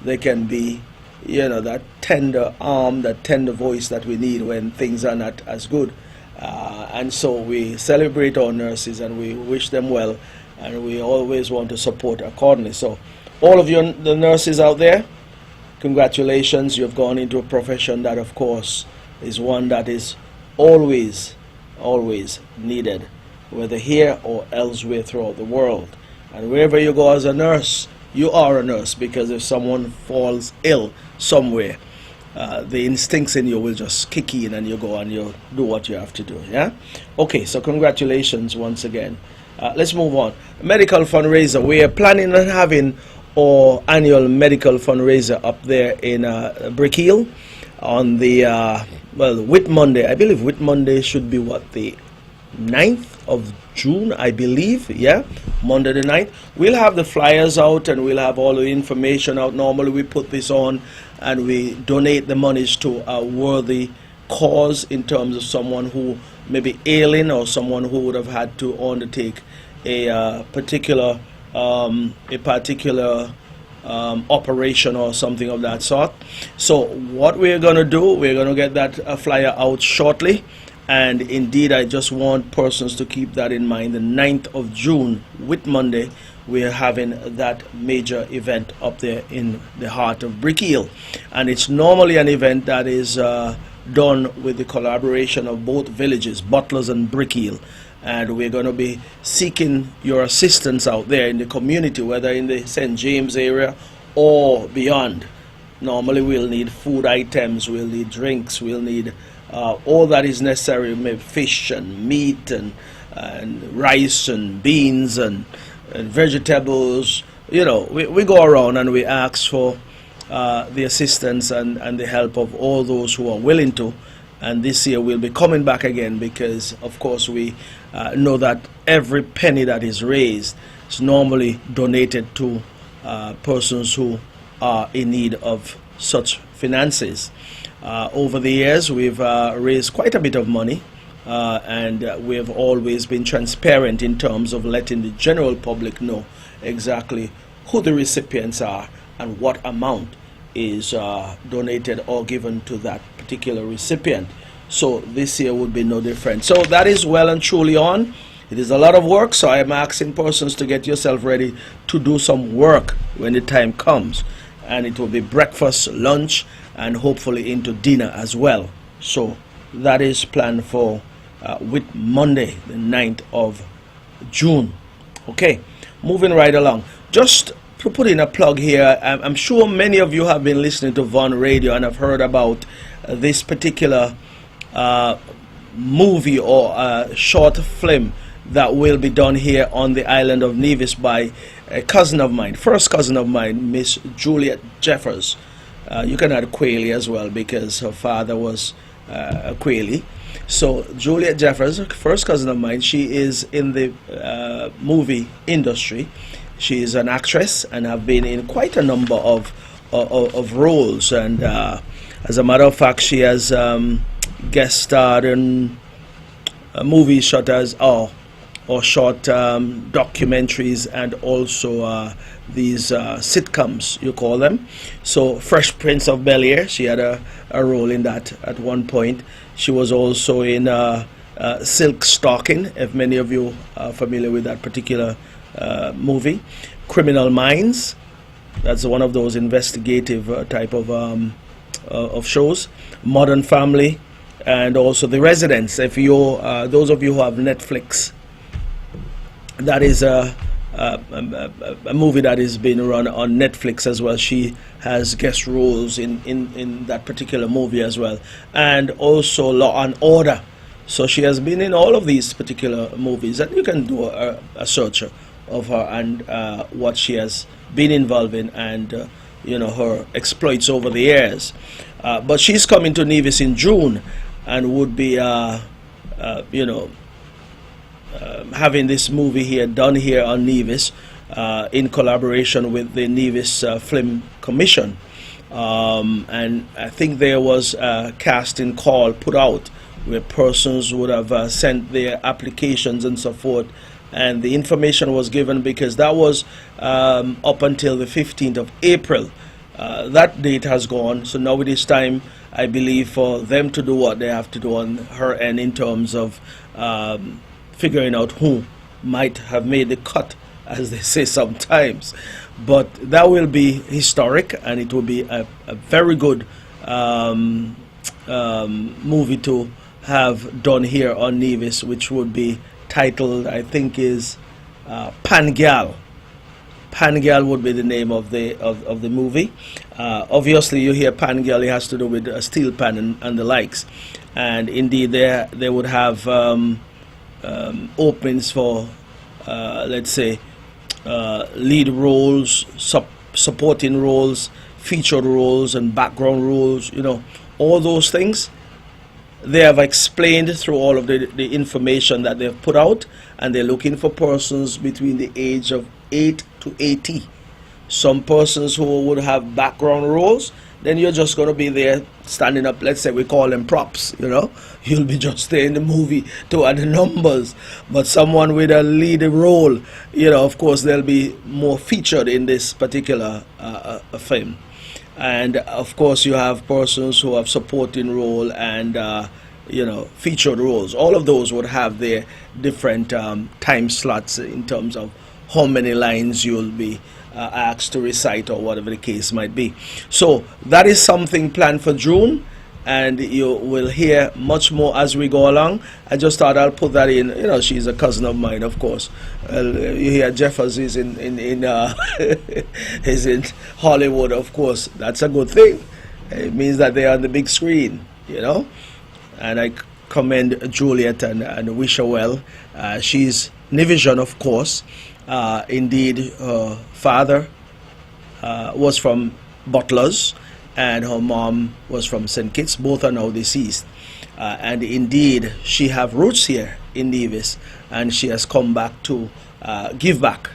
They can be, that tender arm, that tender voice that we need when things are not as good. And so we celebrate our nurses and we wish them well, and we always want to support accordingly. So all of you, the nurses out there, congratulations. You've gone into a profession that, of course, is one that is always needed, whether here or elsewhere throughout the world. And wherever you go as a nurse, you are a nurse, because if someone falls ill somewhere, the instincts in you will just kick in, and you go and you do what you have to do. Yeah. Okay. So congratulations once again. Let's move on. Medical fundraiser. We are planning on having our annual medical fundraiser up there in Brick Hill on the Whit Monday. I believe Whit Monday should be the 9th of June, I believe. Yeah, Monday the 9th. We'll have the flyers out and we'll have all the information out. Normally we put this on and we donate the monies to a worthy cause, in terms of someone who may be ailing or someone who would have had to undertake a particular operation or something of that sort. So what we're going to do, we're going to get that flyer out shortly. And indeed, I just want persons to keep that in mind. The 9th of June, Whit Monday, we're having that major event up there in the heart of Brick Hill. And it's normally an event that is done with the collaboration of both villages, Butlers and Brickhill. And we're going to be seeking your assistance out there in the community, whether in the St. James area or beyond. Normally we'll need food items, we'll need drinks, we'll need all that is necessary, maybe fish and meat and rice and beans and vegetables. You know, we go around and we ask for the assistance and the help of all those who are willing to. And this year we'll be coming back again because, of course, we know that every penny that is raised is normally donated to persons who are in need of such finances. Over the years, we've raised quite a bit of money, and we've always been transparent in terms of letting the general public know exactly who the recipients are and what amount is donated or given to that particular recipient. So this year would be no different. So that is well and truly on. It is a lot of work, so I am asking persons to get yourself ready to do some work when the time comes. And it will be breakfast, lunch, and hopefully into dinner as well. So that is planned for with Monday, the 9th of June. Okay, moving right along. Just to put in a plug here, I'm sure many of you have been listening to Von Radio and have heard about this particular movie or short film that will be done here on the island of Nevis by a cousin of mine, first cousin of mine, Miss Juliet Jeffers. You can add Quayle as well because her father was Quayle. So Juliet Jeffers, first cousin of mine, she is in the movie industry. She is an actress and have been in quite a number of roles. And as a matter of fact, she has guest starred in movies such as or short documentaries and also these sitcoms, you call them. So Fresh Prince of Bel-Air, she had a role in that at one point. She was also in Silk Stalking, if many of you are familiar with that particular movie. Criminal Minds, that's one of those investigative type of shows. Modern Family, and also The Residents. If you those of you who have Netflix, that is a movie that is being run on Netflix as well. She has guest roles in that particular movie as well, and also Law and Order. So she has been in all of these particular movies, and you can do a search of her and what she has been involved in, and you know, her exploits over the years. But she's coming to Nevis in June and would be you know, having this movie here done here on Nevis in collaboration with the Nevis Film Commission. And I think there was a casting call put out where persons would have sent their applications and so forth, and the information was given because that was up until the 15th of April. That date has gone, so now it is time, I believe, for them to do what they have to do on her end in terms of figuring out who might have made the cut, as they say sometimes. But that will be historic, and it will be a very good movie to have done here on Nevis, which would be titled, I think, is Pangal. Pangal would be the name of the movie. Obviously, you hear Pangal, it has to do with a steel pan and the likes. And indeed, they would have openings for, let's say, lead roles, supporting roles, featured roles, and background roles. You know, all those things. They have explained through all of the information that they've put out, and they're looking for persons between the age of 8 to 80. Some persons who would have background roles, then you're just going to be there standing up. Let's say we call them props, you know. You'll be just there in the movie to add the numbers. But someone with a lead role, you know, of course, they'll be more featured in this particular film. And of course, you have persons who have supporting role and you know, featured roles. All of those would have their different time slots in terms of how many lines you'll be asked to recite or whatever the case might be. So that is something planned for June, and you will hear much more as we go along. I just thought I'll put that in. You know, she's a cousin of mine, of course. You hear Jeffers is in is in Hollywood, of course. That's a good thing. It means that they're on the big screen, you know. And I commend Juliet and wish her well. She's Nevision, of course. Indeed, her father was from Butlers, and her mom was from St. Kitts. Both are now deceased. And indeed, she have roots here in Nevis, and she has come back to give back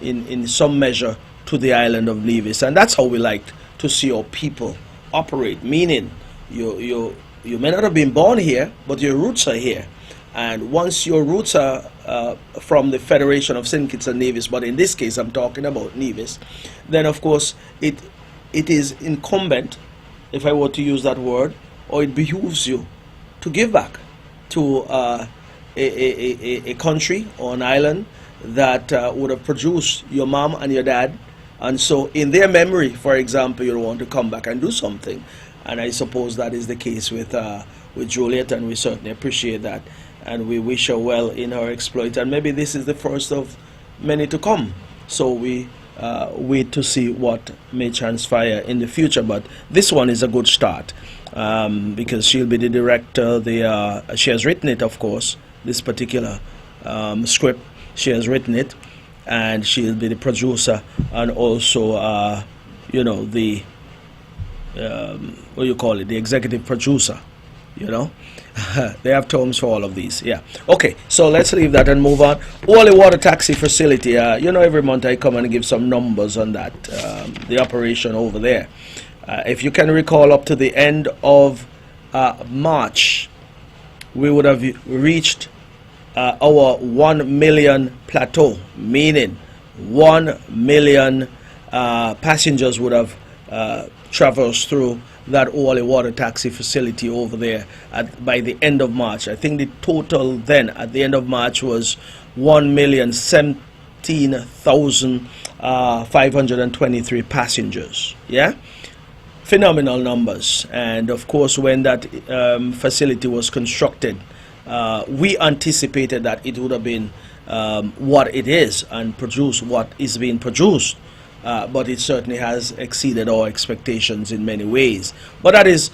in some measure to the island of Nevis. And that's how we like to see our people operate, meaning you may not have been born here, but your roots are here. And once your roots are from the Federation of St. Kitts and Nevis, but in this case I'm talking about Nevis, then of course it is incumbent, if I were to use that word, or it behooves you to give back to a country or an island that would have produced your mom and your dad. And so in their memory, for example, you'll want to come back and do something. And I suppose that is the case with Juliet, and we certainly appreciate that. And we wish her well in her exploit. And maybe this is the first of many to come. So we wait to see what may transpire in the future. But this one is a good start because she'll be the director. She has written it, of course, this particular script. She has written it. And she'll be the producer and also, you know, the, what do you call it, the executive producer, you know. They have terms for all of these, yeah. Okay, so let's leave that and move on. Wally Water Taxi Facility, you know, every month I come and give some numbers on that, the operation over there. If you can recall, up to the end of March, we would have reached our 1 million plateau, meaning 1 million passengers would have traversed through that Wally Water Taxi facility over there by the end of March. I think the total then at the end of March was 1,017,523 passengers. Yeah, phenomenal numbers. And of course, when that facility was constructed, we anticipated that it would have been what it is and produce what is being produced, but it certainly has exceeded our expectations in many ways. But that is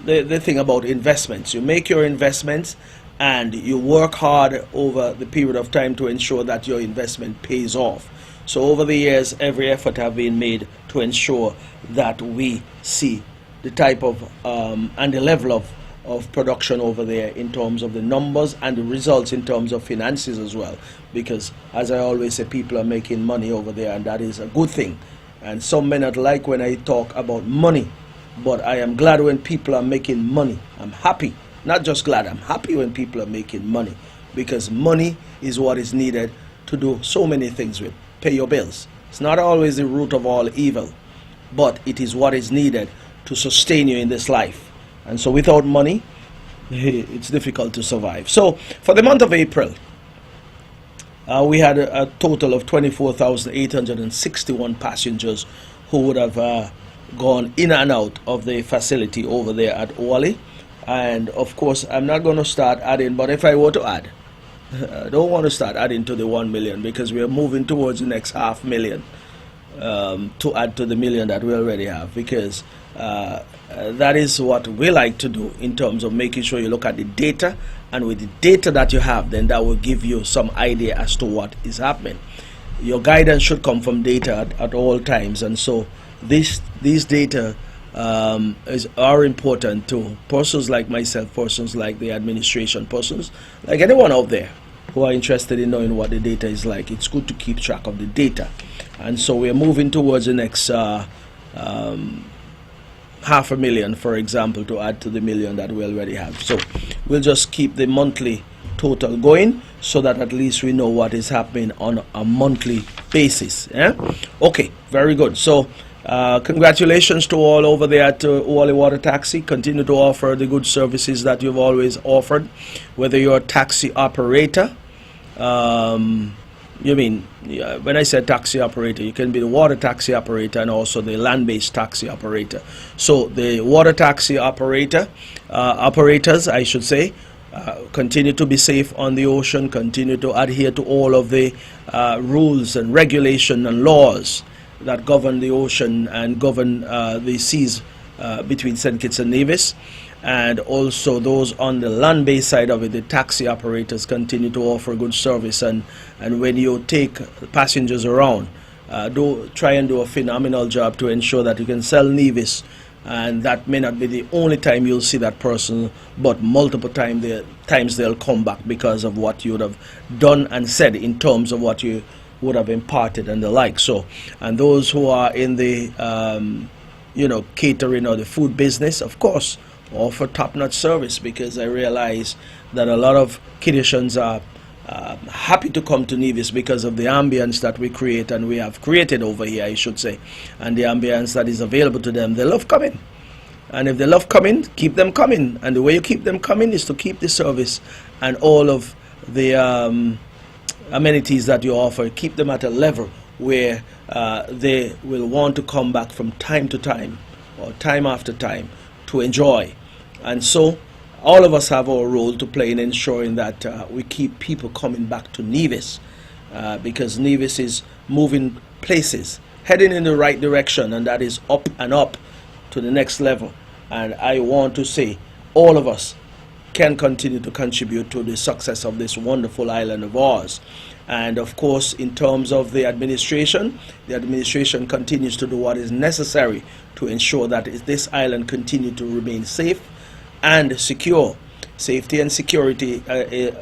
the thing about investments. You make your investments and you work hard over the period of time to ensure that your investment pays off. So over the years, every effort has been made to ensure that we see the type of and the level of production over there in terms of the numbers and the results in terms of finances as well, because as I always say, people are making money over there, and that is a good thing. And some may not like when I talk about money, but I am glad when people are making money. I'm happy, not just glad, I'm happy when people are making money, because money is what is needed to do so many things with. Pay your bills. It's not always the root of all evil, but it is what is needed to sustain you in this life. And so without money, it's difficult to survive. So for the month of April, we had a total of 24,861 passengers who would have gone in and out of the facility over there at Wally. And of course, I'm not going to start adding, but if I were to add, I don't want to start adding to the 1 million, because we are moving towards the next 500,000 to add to the million that we already have, because that is what we like to do in terms of making sure you look at the data, and with the data that you have, then that will give you some idea as to what is happening. Your guidance should come from data at all times, and so these data are important to persons like myself, persons like the administration, persons like anyone out there who are interested in knowing what the data is like. It's good to keep track of the data, and so we're moving towards the next 500,000, for example, to add to the million that we already have. So we'll just keep the monthly total going so that at least we know what is happening on a monthly basis. Yeah? Okay, very good. So congratulations to all over there at Wally Water Taxi. Continue to offer the good services that you've always offered, whether you're a taxi operator, You mean, when I said taxi operator, you can be the water taxi operator and also the land-based taxi operator. So the water taxi operators, I should say, continue to be safe on the ocean, continue to adhere to all of the rules and regulation and laws that govern the ocean and govern the seas between St. Kitts and Nevis. And also those on the land-based side of it, the taxi operators continue to offer good service. And when you take passengers around, try and do a phenomenal job to ensure that you can sell Nevis. And that may not be the only time you'll see that person, but multiple times they'll come back because of what you would have done and said in terms of what you would have imparted and the like. So, and those who are in the catering or the food business, of course, offer top-notch service, because I realize that a lot of Kidditians are happy to come to Nevis because of the ambience that we create and we have created over here, I should say, and the ambience that is available to them. They love coming, and if they love coming, keep them coming. And the way you keep them coming is to keep the service and all of the amenities that you offer, keep them at a level where they will want to come back from time to time or time after time to enjoy. And so all of us have our role to play in ensuring that we keep people coming back to Nevis, because Nevis is moving places, heading in the right direction, and that is up and up to the next level. And I want to say all of us can continue to contribute to the success of this wonderful island of ours. And of course, in terms of the administration continues to do what is necessary to ensure that this island continue to remain safe and secure. Safety and security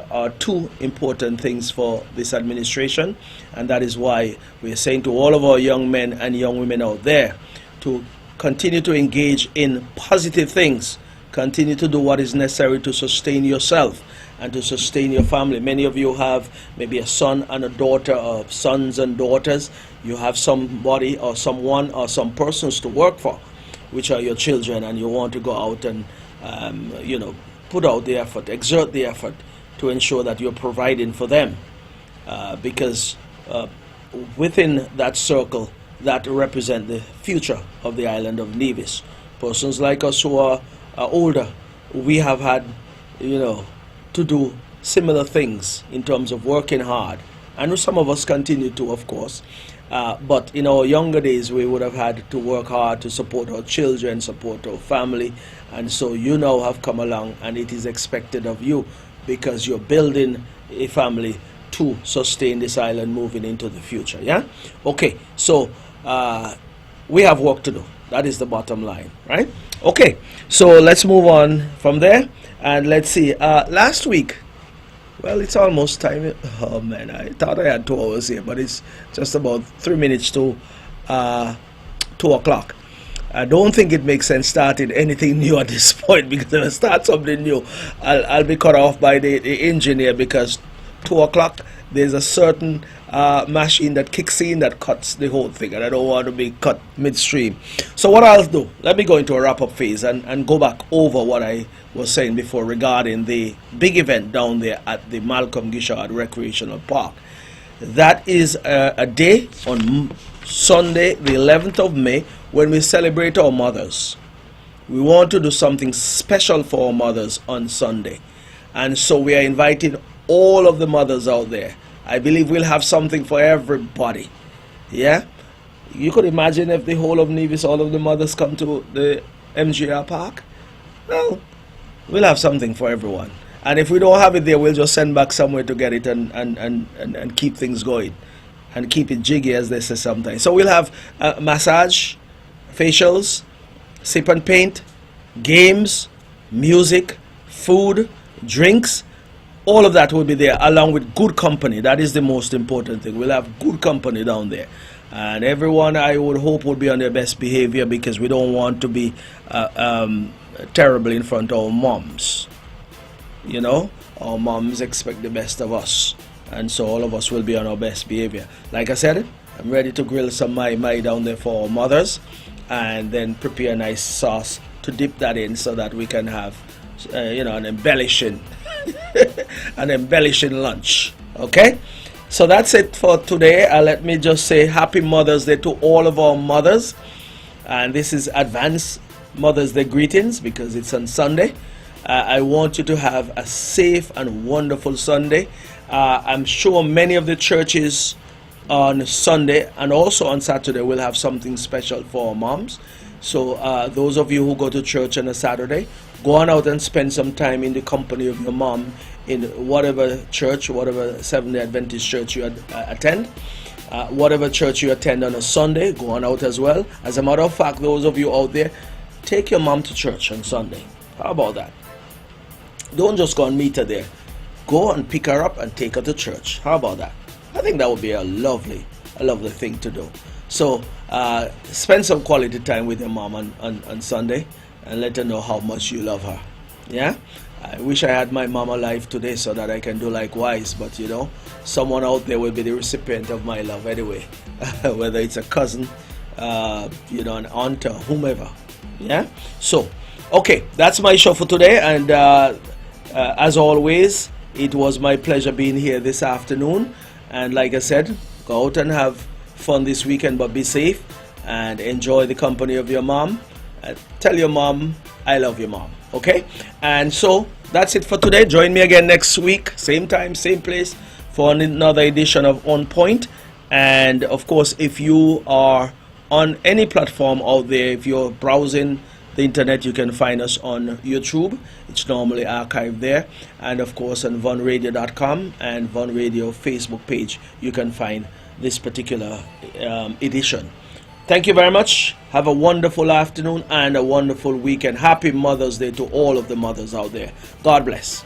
are two important things for this administration, and that is why we are saying to all of our young men and young women out there to continue to engage in positive things, continue to do what is necessary to sustain yourself and to sustain your family. Many of you have maybe a son and a daughter, or sons and daughters. You have somebody or someone or some persons to work for, which are your children, and you want to go out and put out the effort, exert the effort to ensure that you're providing for them, because within that circle, that represent the future of the island of Nevis. Persons like us who are older, we have had, to do similar things in terms of working hard, and some of us continue to, of course. But in our younger days, we would have had to work hard to support our children, support our family, and so you now have come along, and it is expected of you, because you're building a family to sustain this island moving into the future. Yeah? Okay, so we have work to do. That is the bottom line, right? Okay, so let's move on from there, and let's see. Last week, well, it's almost time. Oh man, I thought I had 2 hours here, but it's just about 3 minutes to 2 o'clock. I don't think it makes sense starting anything new at this point, because if I start something new, I'll be cut off by the engineer, because 2 o'clock there's a certain machine that kicks in that cuts the whole thing, and I don't want to be cut midstream. So what I'll do, let me go into a wrap-up phase and go back over what I was saying before regarding the big event down there at the Malcolm Gishard Recreational Park. That is a day on Sunday, the 11th of May, when we celebrate our mothers. We want to do something special for our mothers on Sunday, and so we are inviting all of the mothers out there. I believe we'll have something for everybody. Yeah? You could imagine if the whole of Nevis, all of the mothers come to the MGR Park. Well, we'll have something for everyone. And if we don't have it there, we'll just send back somewhere to get it and keep things going. And keep it jiggy, as they say sometimes. So we'll have massage, facials, sip and paint, games, music, food, drinks. All of that will be there, along with good company. That is the most important thing. We'll have good company down there. And everyone, I would hope, would be on their best behavior, because we don't want to be terrible in front of our moms. Our moms expect the best of us. And so all of us will be on our best behavior. Like I said, I'm ready to grill some mai down there for our mothers, and then prepare a nice sauce to dip that in, so that we can have an embellishing lunch. Okay, So that's it for today. Let me just say Happy Mother's Day to all of our mothers. And this is advanced Mother's Day greetings because it's on Sunday. I want you to have a safe and wonderful Sunday. I'm sure many of the churches on Sunday and also on Saturday will have something special for our moms. So those of you who go to church on a Saturday, go on out and spend some time in the company of your mom in whatever church, whatever Seventh-day Adventist church you attend. Whatever church you attend on a Sunday, go on out as well. As a matter of fact, those of you out there, take your mom to church on Sunday. How about that? Don't just go and meet her there. Go and pick her up and take her to church. How about that? I think that would be a lovely thing to do. So spend some quality time with your mom on Sunday and let her know how much you love her. Yeah? I wish I had my mom alive today so that I can do likewise, but you know, someone out there will be the recipient of my love anyway, whether it's a cousin, you know, an aunt or whomever. Yeah? So, okay, that's my show for today, and as always, it was my pleasure being here this afternoon, and like I said, go out and have fun this weekend, but be safe and enjoy the company of your mom. Tell your mom I love your mom. Okay, and so that's it for today. Join me again next week, same time, same place, for another edition of On Point. And of course, if you are on any platform out there, if you're browsing the internet, you can find us on YouTube. It's normally archived there, and of course on vonradio.com and Von Radio Facebook page, you can find this particular edition. Thank you very much. Have a wonderful afternoon and a wonderful weekend. Happy Mother's Day to all of the mothers out there. God bless.